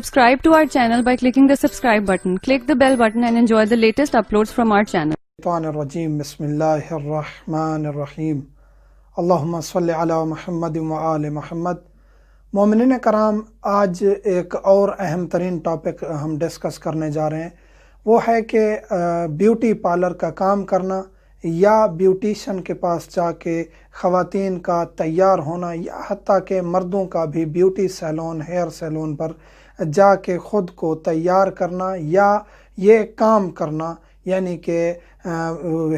Subscribe to our channel by clicking the subscribe button. Click the bell button and enjoy the latest uploads from our channel. الرجیم بسم اللہ الرحمن الرحیم اللہم صلی علی محمد و آل محمد۔ مومنین کرام، آج ایک اور اہم ترین ٹاپک ہم ڈسکس کرنے جا رہے ہیں، وہ ہے کہ بیوٹی پارلر کا کام کرنا یا بیوٹیشن کے پاس جا کے خواتین کا تیار ہونا، یا حتیٰ کہ مردوں کا بھی بیوٹی سیلون، ہیئر سیلون پر جا کے خود کو تیار کرنا یا یہ کام کرنا، یعنی کہ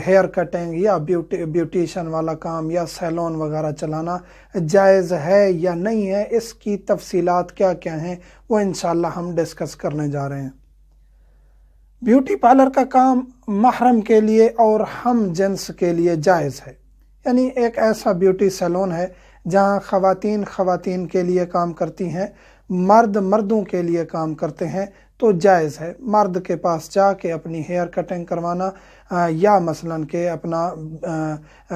ہیئر کٹنگ یا بیوٹیشن والا کام یا سیلون وغیرہ چلانا جائز ہے یا نہیں ہے، اس کی تفصیلات کیا کیا ہیں وہ انشاءاللہ ہم ڈسکس کرنے جا رہے ہیں۔ بیوٹی پارلر کا کام محرم کے لیے اور ہم جنس کے لیے جائز ہے، یعنی ایک ایسا بیوٹی سیلون ہے جہاں خواتین کے لیے کام کرتی ہیں، مرد مردوں کے لیے کام کرتے ہیں، تو جائز ہے مرد کے پاس جا کے اپنی ہیئر کٹنگ کروانا یا مثلا کہ اپنا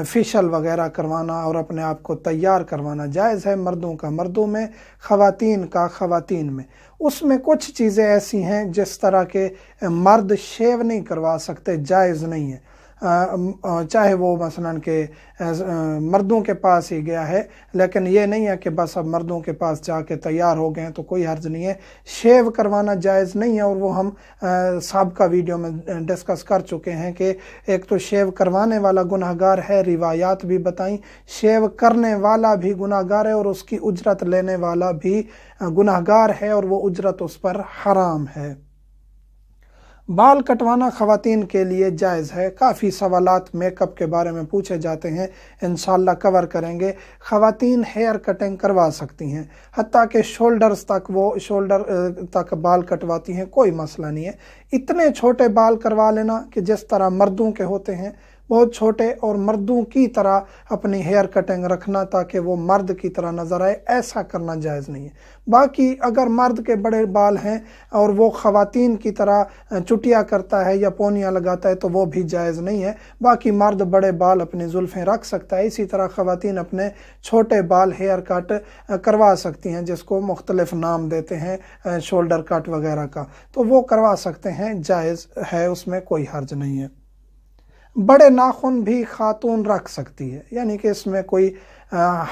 فیشل وغیرہ کروانا اور اپنے آپ کو تیار کروانا جائز ہے، مردوں کا مردوں میں، خواتین کا خواتین میں۔ اس میں کچھ چیزیں ایسی ہیں جس طرح کے مرد شیو نہیں کروا سکتے، جائز نہیں ہے، چاہے وہ مثلا کہ مردوں کے پاس ہی گیا ہے، لیکن یہ نہیں ہے کہ بس اب مردوں کے پاس جا کے تیار ہو گئے ہیں تو کوئی حرج نہیں ہے، شیو کروانا جائز نہیں ہے۔ اور وہ ہم سابقہ ویڈیو میں ڈسکس کر چکے ہیں کہ ایک تو شیو کروانے والا گناہ گار ہے، روایات بھی بتائیں، شیو کرنے والا بھی گناہ گار ہے اور اس کی اجرت لینے والا بھی گناہ گار ہے، اور وہ اجرت اس پر حرام ہے۔ بال کٹوانا خواتین کے لیے جائز ہے۔ کافی سوالات میک اپ کے بارے میں پوچھے جاتے ہیں، انشاءاللہ کور کریں گے۔ خواتین ہیئر کٹنگ کروا سکتی ہیں، حتیٰ کہ شولڈر تک بال کٹواتی ہیں، کوئی مسئلہ نہیں ہے۔ اتنے چھوٹے بال کروا لینا کہ جس طرح مردوں کے ہوتے ہیں، بہت چھوٹے، اور مردوں کی طرح اپنی ہیئر کٹنگ رکھنا تاکہ وہ مرد کی طرح نظر آئے، ایسا کرنا جائز نہیں ہے۔ باقی اگر مرد کے بڑے بال ہیں اور وہ خواتین کی طرح چٹیا کرتا ہے یا پونیاں لگاتا ہے تو وہ بھی جائز نہیں ہے۔ باقی مرد بڑے بال اپنی زلفیں رکھ سکتا ہے، اسی طرح خواتین اپنے چھوٹے بال ہیئر کٹ کروا سکتی ہیں، جس کو مختلف نام دیتے ہیں شولڈر کٹ وغیرہ کا، تو وہ کروا سکتے ہیں، جائز ہے، اس میں کوئی حرج نہیں ہے۔ بڑے ناخن بھی خاتون رکھ سکتی ہے، یعنی کہ اس میں کوئی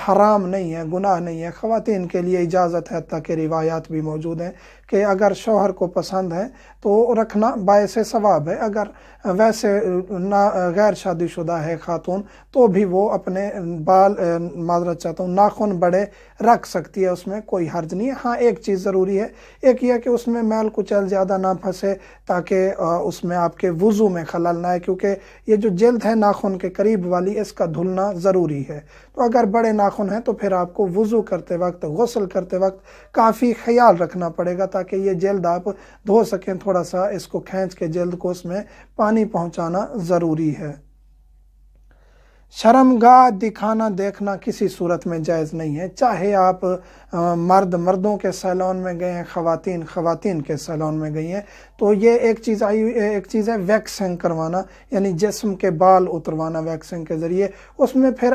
حرام نہیں ہے، گناہ نہیں ہے، خواتین کے لیے اجازت ہے، تاکہ روایات بھی موجود ہیں کہ اگر شوہر کو پسند ہے تو رکھنا باعث ثواب ہے۔ اگر ویسے غیر شادی شدہ ہے خاتون تو بھی وہ اپنے بال معذرت چاہتا ہوں ناخن بڑے رکھ سکتی ہے، اس میں کوئی حرج نہیں ہے۔ ہاں ایک چیز ضروری ہے، ایک یہ کہ اس میں میل کچیل زیادہ نہ پھنسے تاکہ اس میں آپ کے وضو میں خلل نہ آئے، کیونکہ یہ جو جلد ہے ناخن کے قریب والی، اس کا دھلنا ضروری ہے۔ تو اگر بڑے ناخن ہیں تو پھر آپ کو وضو کرتے وقت، غسل کرتے وقت کافی خیال رکھنا پڑے گا تاکہ یہ جلد آپ دھو سکیں، تھوڑا سا اس کو کھینچ کے جلد کو اس میں پانی پہنچانا ضروری ہے۔ شرمگاہ دکھانا دیکھنا کسی صورت میں جائز نہیں ہے، چاہے آپ مرد مردوں کے سیلون میں گئے ہیں، خواتین کے سیلون میں گئی ہیں، تو یہ ایک چیز ہے ویکسنگ کروانا، یعنی جسم کے بال اتروانا ویکسنگ کے ذریعے۔ اس میں پھر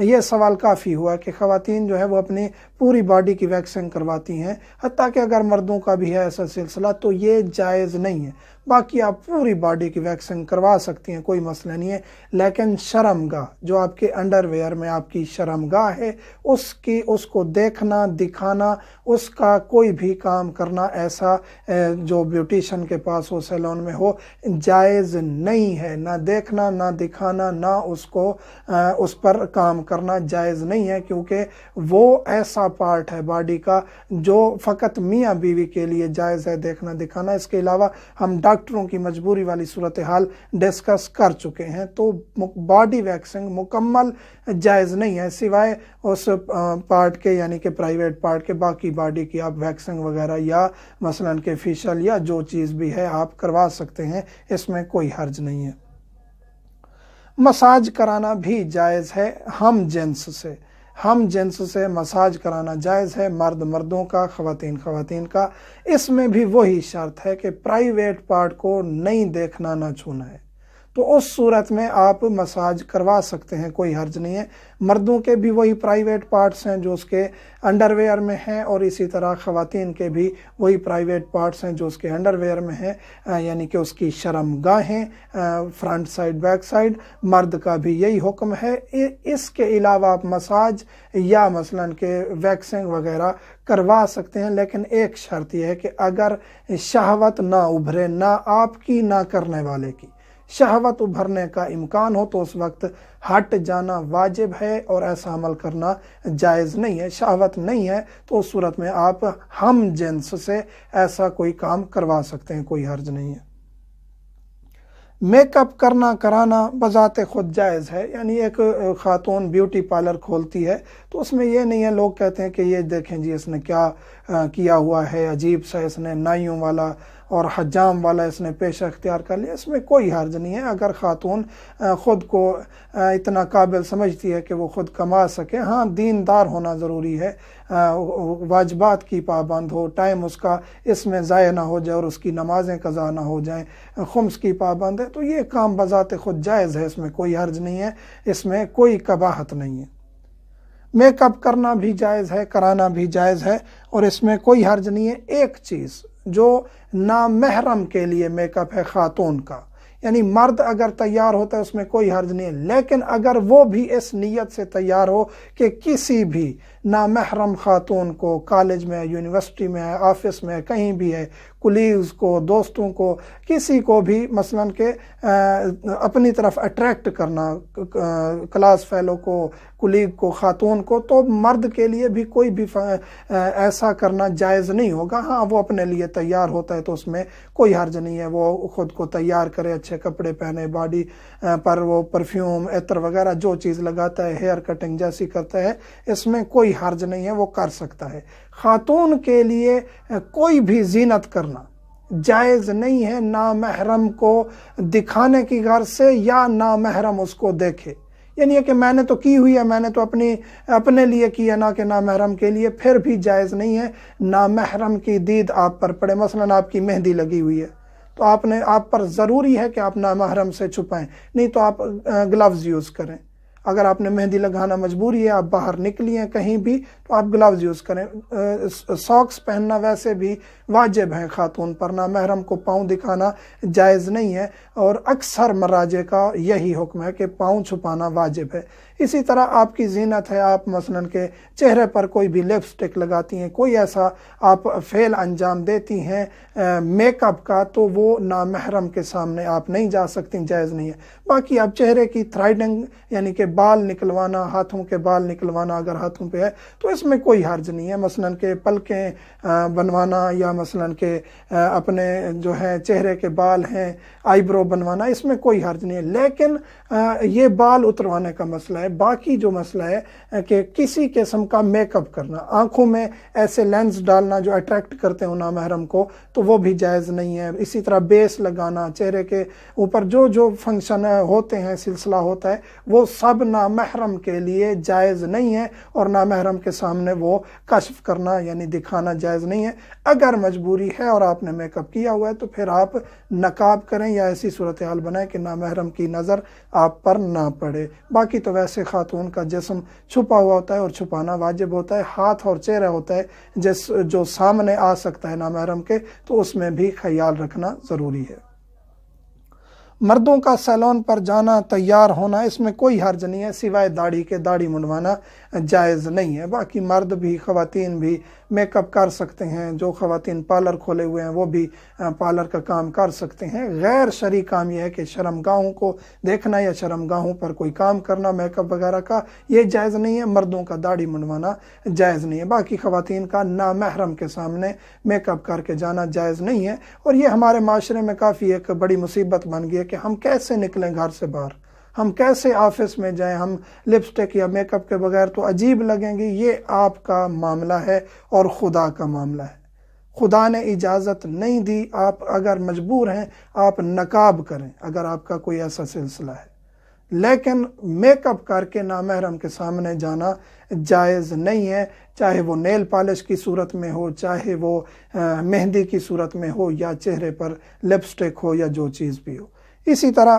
یہ سوال کافی ہوا کہ خواتین جو ہے وہ اپنی پوری باڈی کی ویکسنگ کرواتی ہیں، حتیٰ کہ اگر مردوں کا بھی ہے ایسا سلسلہ تو یہ جائز نہیں ہے۔ باقی آپ پوری باڈی کی ویکسنگ کروا سکتی ہیں، کوئی مسئلہ نہیں ہے، لیکن شرمگاہ جو آپ کے انڈر ویئر میں آپ کی شرمگاہ ہے، اس کو دیکھنا دکھانا، اس کا کوئی بھی کام کرنا ایسا جو بیوٹیشن کے پاس ہو، سیلون میں ہو، جائز نہیں ہے۔ نہ دیکھنا، نہ دکھانا، نہ اس پر کام کرنا جائز نہیں ہے، کیونکہ وہ ایسا پارٹ ہے باڈی کا جو فقط میاں بیوی کے لیے جائز ہے دیکھنا دکھانا۔ اس کے علاوہ ہم ڈاکٹروں کی مجبوری والی صورتحال ڈسکس کر چکے ہیں، تو باڈی ویکسنگ مکمل جائز نہیں ہے، سوائے اس پارٹ کے یعنی کہ پرائیویٹ پارٹ کے، باقی باڈی کی آپ ویکسنگ وغیرہ یا مثلا کہ فیشل یا جو چیز بھی ہے آپ کروا سکتے ہیں، اس میں کوئی حرج نہیں ہے۔ مساج کرانا بھی جائز ہے، ہم جنس سے مساج کرانا جائز ہے، مرد مردوں کا، خواتین کا۔ اس میں بھی وہی شرط ہے کہ پرائیویٹ پارٹ کو نہیں دیکھنا، نہ چھونا ہے۔ تو اس صورت میں آپ مساج کروا سکتے ہیں، کوئی حرج نہیں ہے۔ مردوں کے بھی وہی پرائیویٹ پارٹس ہیں جو اس کے انڈر ویئر میں ہیں، اور اسی طرح خواتین کے بھی وہی پرائیویٹ پارٹس ہیں جو اس کے انڈر ویئر میں ہیں، یعنی کہ اس کی شرم گاہیں، فرنٹ سائڈ بیک سائڈ، مرد کا بھی یہی حکم ہے۔ اس کے علاوہ آپ مساج یا مثلاً کہ ویکسنگ وغیرہ کروا سکتے ہیں، لیکن ایک شرط یہ ہے کہ اگر شہوت نہ ابھرے، نہ آپ کی نہ کرنے والے کی، شہوت ابھرنے کا امکان ہو تو اس وقت ہٹ جانا واجب ہے اور ایسا عمل کرنا جائز نہیں ہے۔ شہوت نہیں ہے تو اس صورت میں آپ ہم جنس سے ایسا کوئی کام کروا سکتے ہیں، کوئی حرج نہیں ہے۔ میک اپ کرنا کرانا بذات خود جائز ہے، یعنی ایک خاتون بیوٹی پارلر کھولتی ہے تو اس میں یہ نہیں ہے، لوگ کہتے ہیں کہ یہ دیکھیں جی اس نے کیا کیا ہوا ہے، عجیب سا اس نے نائیوں والا اور حجام والا اس نے پیشہ اختیار کر لیا، اس میں کوئی حرج نہیں ہے۔ اگر خاتون خود کو اتنا قابل سمجھتی ہے کہ وہ خود کما سکے، ہاں دیندار ہونا ضروری ہے، واجبات کی پابند ہو، ٹائم اس کا اس میں ضائع نہ ہو جائے اور اس کی نمازیں قضا نہ ہو جائیں، خمس کی پابند ہے، تو یہ کام بذات خود جائز ہے، اس میں کوئی حرج نہیں ہے، اس میں کوئی قباحت نہیں ہے۔ میک اپ کرنا بھی جائز ہے، کرانا بھی جائز ہے، اور اس میں کوئی حرج نہیں ہے۔ ایک چیز جو نامحرم کے لیے میک اپ ہے خاتون کا، یعنی مرد اگر تیار ہوتا ہے اس میں کوئی حرج نہیں ہے، لیکن اگر وہ بھی اس نیت سے تیار ہو کہ کسی بھی نامحرم خاتون کو کالج میں، یونیورسٹی میں ہے، آفس میں ہے، کہیں بھی ہے، کولیگز کو، دوستوں کو، کسی کو بھی مثلاً کہ اپنی طرف اٹریکٹ کرنا، کلاس فیلو کو، کولیگ کو، خاتون کو، تو مرد کے لیے بھی کوئی بھی ایسا کرنا جائز نہیں ہوگا۔ ہاں وہ اپنے لیے تیار ہوتا ہے تو اس میں کوئی حرج نہیں ہے، وہ خود کو تیار کرے، اچھے کپڑے پہنے، باڈی پر وہ پرفیوم، عطر وغیرہ جو چیز لگاتا ہے، ہیئر کٹنگ جیسی کرتا ہے، اس میں کوئی حرج نہیں ہے، وہ کر سکتا ہے۔ خاتون کے لیے کوئی بھی زینت کرنا جائز نہیں ہے، نامحرم کو دکھانے کی غرض سے یا نامحرم اس کو دیکھے، یعنی یہ کہ میں نے تو کی ہوئی ہے، میں نے تو اپنے لیے کی ہے، نہ کہ نامحرم کے لیے، پھر بھی جائز نہیں ہے۔ نامحرم کی دید آپ پر پڑے، مثلاً آپ کی مہندی لگی ہوئی ہے تو آپ پر ضروری ہے کہ آپ نامحرم سے چھپائیں، نہیں تو آپ گلوز یوز کریں۔ اگر آپ نے مہندی لگانا مجبوری ہے، آپ باہر نکلی ہیں کہیں بھی، تو آپ گلوز یوز کریں۔ ساکس پہننا ویسے بھی واجب ہے خاتون پر، نامحرم کو پاؤں دکھانا جائز نہیں ہے، اور اکثر مراجع کا یہی حکم ہے کہ پاؤں چھپانا واجب ہے۔ اسی طرح آپ کی زینت ہے، آپ مثلاً کہ چہرے پر کوئی بھی لپسٹک لگاتی ہیں، کوئی ایسا آپ فعل انجام دیتی ہیں میک اپ کا، تو وہ نامحرم کے سامنے آپ نہیں جا سکتی، جائز نہیں ہے۔ باقی آپ چہرے کی تھریڈنگ یعنی کہ بال نکلوانا، ہاتھوں کے بال نکلوانا اگر ہاتھوں پہ ہے تو اس میں کوئی حرج نہیں ہے، مثلاً کہ پلکیں بنوانا، یا مثلاً کہ اپنے جو ہے چہرے کے بال ہیں آئی برو بنوانا، اس میں کوئی حرج نہیں ہے۔ لیکن یہ بال اتروانے کا مسئلہ ہے۔ باقی جو مسئلہ ہے کہ کسی قسم کا میک اپ کرنا، آنکھوں میں ایسے لینس ڈالنا جو اٹریکٹ کرتے ہوں نامحرم کو، تو وہ بھی جائز نہیں ہے۔ اسی طرح بیس لگانا، چہرے کے اوپر جو فنکشن ہوتے ہیں، سلسلہ ہوتا ہے، وہ سب نامحرم کے لیے جائز نہیں ہے، اور نامحرم کے سامنے وہ کشف کرنا یعنی دکھانا جائز نہیں ہے۔ اگر مجبوری ہے اور آپ نے میک اپ کیا ہوا ہے تو پھر آپ نقاب کریں یا ایسی صورتحال بنائیں کہ نامحرم کی نظر آپ پر نہ پڑے۔ باقی تو ویسے خاتون کا جسم چھپا ہوا ہوتا ہے اور چھپانا واجب ہوتا ہے، ہاتھ اور چہرہ ہوتا ہے جو سامنے آ سکتا ہے نامحرم کے، تو اس میں بھی خیال رکھنا ضروری ہے۔ مردوں کا سیلون پر جانا، تیار ہونا، اس میں کوئی حرج نہیں ہے، سوائے داڑھی کے، داڑھی منڈوانا جائز نہیں ہے۔ باقی مرد بھی خواتین بھی میک اپ کر سکتے ہیں، جو خواتین پارلر کھولے ہوئے ہیں وہ بھی پارلر کا کام کر سکتے ہیں۔ غیر شرعی کام یہ ہے کہ شرمگاہوں کو دیکھنا یا شرمگاہوں پر کوئی کام کرنا میک اپ وغیرہ کا، یہ جائز نہیں ہے۔ مردوں کا داڑھی منڈوانا جائز نہیں ہے۔ باقی خواتین کا نامحرم کے سامنے میک اپ کر کے جانا جائز نہیں ہے، اور یہ ہمارے معاشرے میں کافی ایک بڑی مصیبت بن گئی ہے کہ ہم کیسے نکلیں گھر سے باہر، ہم کیسے آفس میں جائیں، ہم لپسٹک یا میک اپ کے بغیر تو عجیب لگیں گے۔ یہ آپ کا معاملہ ہے اور خدا کا معاملہ ہے، خدا نے اجازت نہیں دی۔ آپ اگر مجبور ہیں آپ نقاب کریں اگر آپ کا کوئی ایسا سلسلہ ہے، لیکن میک اپ کر کے نامحرم کے سامنے جانا جائز نہیں ہے، چاہے وہ نیل پالش کی صورت میں ہو، چاہے وہ مہندی کی صورت میں ہو، یا چہرے پر لپسٹک ہو، یا جو چیز بھی ہو۔ اسی طرح